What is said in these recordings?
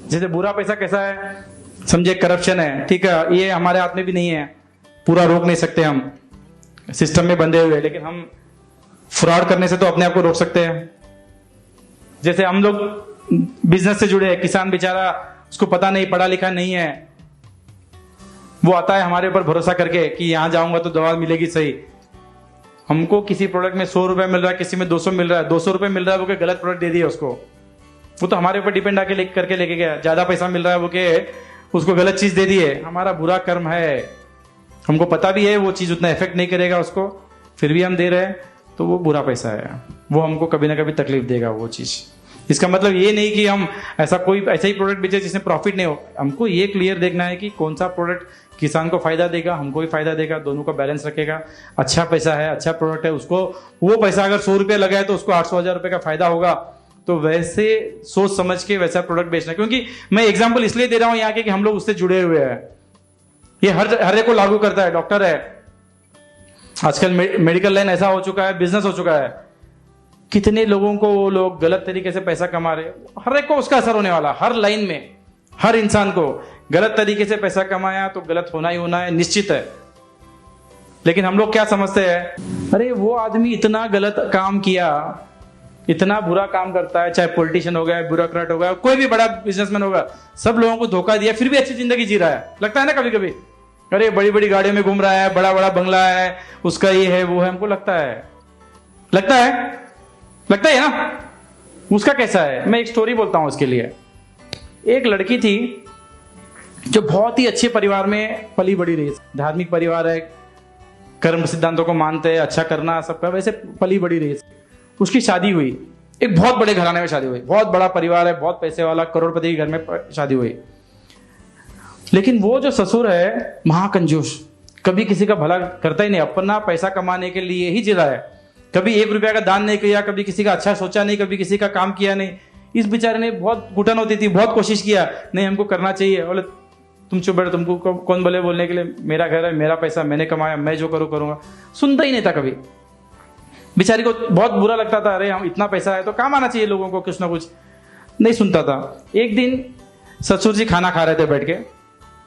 जैसे बुरा पैसा कैसा है, समझे करप्शन है, ठीक है, ये हमारे हाथ में भी नहीं है, पूरा रोक नहीं सकते, हम सिस्टम में बंधे हुए, लेकिन हम फ्रॉड करने से तो अपने आप को रोक सकते हैं। जैसे हम लोग बिजनेस से जुड़े हैं, किसान बेचारा उसको पता नहीं, पढ़ा लिखा नहीं है, वो आता है हमारे ऊपर भरोसा करके कि यहां जाऊंगा तो दवा मिलेगी सही। हमको किसी प्रोडक्ट में 100 रुपए मिल रहा है, किसी में 200 मिल रहा है, 200 रुपए मिल रहा है, वो के गलत प्रोडक्ट दे दिया उसको, वो तो हमारे ऊपर डिपेंड आके करके लेके गया। ज्यादा पैसा मिल रहा है वो के उसको गलत चीज दे दी है, हमारा बुरा कर्म है, हमको पता भी है वो चीज उतना इफेक्ट नहीं करेगा उसको, फिर भी हम दे रहे हैं, तो वो बुरा पैसा है, वो हमको कभी ना कभी तकलीफ देगा वो चीज। इसका मतलब ये नहीं कि हम ऐसा ही प्रोडक्ट बेचे जिसमें प्रॉफिट नहीं हो, हमको ये क्लियर देखना है कि कौन सा प्रोडक्ट किसान को फायदा देगा, हमको भी फायदा देगा, दोनों का बैलेंस रखेगा, अच्छा पैसा है, अच्छा प्रोडक्ट है, उसको वो पैसा अगर 100 रुपये लगा है तो उसको 800-1000 रुपये का फायदा होगा, तो वैसे सोच समझ के वैसा प्रोडक्ट बेचना। क्योंकि मैं एग्जाम्पल इसलिए दे रहा हूं यहाँ के कि हम लोग उससे जुड़े हुए हैं, ये हर एक को लागू करता है। डॉक्टर है, आजकल मेडिकल लाइन ऐसा हो चुका है, बिजनेस हो चुका है, कितने लोगों को वो लोग गलत तरीके से पैसा कमा रहे, हर एक को उसका असर होने वाला, हर लाइन में हर इंसान को गलत तरीके से पैसा कमाया तो गलत होना ही होना है, निश्चित है। लेकिन हम लोग क्या समझते हैं, अरे वो आदमी इतना गलत काम किया, इतना बुरा काम करता है, चाहे पॉलिटिशियन हो गया, ब्यूरोक्रेट हो गया, कोई भी बड़ा बिजनेसमैन होगा, सब लोगों को धोखा दिया, फिर भी अच्छी जिंदगी जी रहा है। लगता है ना कभी कभी, अरे बड़ी बड़ी गाड़ियों में घूम रहा है, बड़ा बड़ा बंगला है, उसका ये है वो है, हमको लगता है ना, उसका कैसा है। मैं एक स्टोरी बोलता हूं उसके लिए। एक लड़की थी जो बहुत ही अच्छे परिवार में पली बड़ी रही, धार्मिक परिवार है, कर्म सिद्धांतों को मानते हैं, अच्छा करना सबका, वैसे पली बड़ी रही। उसकी शादी हुई, एक बहुत बड़े घराने में शादी हुई, बहुत बड़ा परिवार है, बहुत पैसे वाला, करोड़पति के घर में शादी हुई। लेकिन वो जो ससुर है महाकंजूस, कभी किसी का भला करता ही नहीं, अपना पैसा कमाने के लिए ही जी रहा है, कभी 1 रुपया का दान नहीं किया, कभी किसी का अच्छा सोचा नहीं, कभी किसी का काम किया नहीं। इस बेचारे ने बहुत घुटन होती थी, बहुत कोशिश किया, नहीं हमको करना चाहिए, बोले तुम चुप बैठो, तुमको कौन बोले बोलने के लिए, मेरा घर है, मेरा पैसा, मैंने कमाया, मैं जो करूंगा। सुनता ही नहीं था कभी, बेचारी को बहुत बुरा लगता था, अरे हम इतना पैसा है तो काम आना चाहिए लोगों को, कुछ ना कुछ, नहीं सुनता था। एक दिन ससुर जी खाना खा रहे थे, बैठ के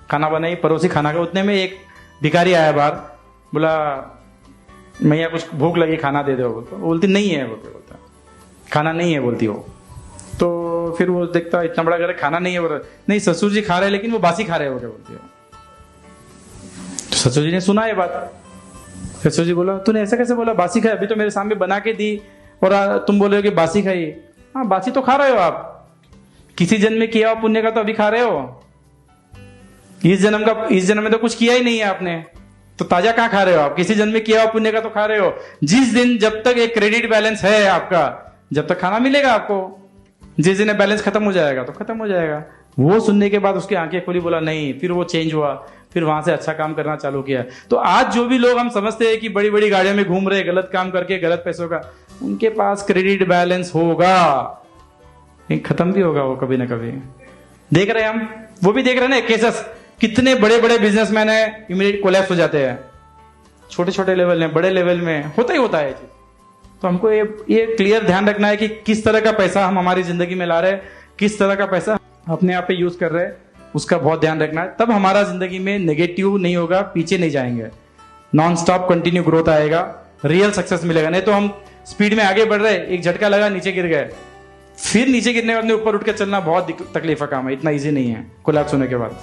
खाना बनाई, परोसी खाना का, उतने में एक भिखारी आया बाहर, बोला मैया कुछ भूख लगी, खाना दे दो, बोलती नहीं है, बोलता खाना नहीं है, बोलती वो। तो फिर वो देखता इतना बड़ा घर, खाना नहीं है, बोल नहीं ससुर जी खा रहे हैं, लेकिन वो बासी खा रहे हैं, बोलती हो। तो ससुर जी ने सुना ये बात, ससुर जी बोला तूने ऐसा कैसे बोला, बासी खाई, अभी तो मेरे सामने बना के दी और तुम बोले हो कि बासी खाई। हाँ बासी तो खा रहे हो आप, किसी जन्म में किया हो पुण्य का तो अभी खा रहे हो, इस जन्म में तो कुछ किया ही नहीं है आपने, तो ताजा कहां खा रहे हो आप, किसी जन्म में किया हो पुण्य का तो खा रहे हो। जिस दिन जब तक एक क्रेडिट बैलेंस है आपका, जब तक खाना मिलेगा आपको, जिस दिन बैलेंस खत्म हो जाएगा तो खत्म हो जाएगा। वो सुनने के बाद उसकी आंखें खुली, बोला नहीं, फिर वो चेंज हुआ, फिर वहां से अच्छा काम करना चालू किया। तो आज जो भी लोग हम समझते हैं कि बड़ी बड़ी गाड़ियों में घूम रहे, गलत काम करके, गलत पैसों का, उनके पास क्रेडिट बैलेंस होगा, खत्म भी होगा वो कभी ना कभी। देख रहे हैं हम, वो भी देख रहे हैं ना केसेस, कितने बड़े बड़े बिजनेसमैन है इमीडिएट कोलैप्स हो जाते हैं, छोटे छोटे लेवल में, बड़े लेवल में होता ही होता है। तो हमको ये क्लियर ध्यान रखना है कि किस तरह का पैसा हम हमारी जिंदगी में ला रहे हैं, किस तरह का पैसा अपने आप पे यूज कर रहे हैं, उसका बहुत ध्यान रखना है। तब हमारा जिंदगी में नेगेटिव नहीं होगा, पीछे नहीं जाएंगे, नॉन स्टॉप कंटिन्यू ग्रोथ आएगा, रियल सक्सेस मिलेगा। नहीं तो हम स्पीड में आगे बढ़ रहे, एक झटका लगा, नीचे गिर गए, फिर नीचे गिरने के बाद ऊपर उठ के चलना बहुत तकलीफ का काम है, इतना ईजी नहीं है कोलैप्स होने के बाद।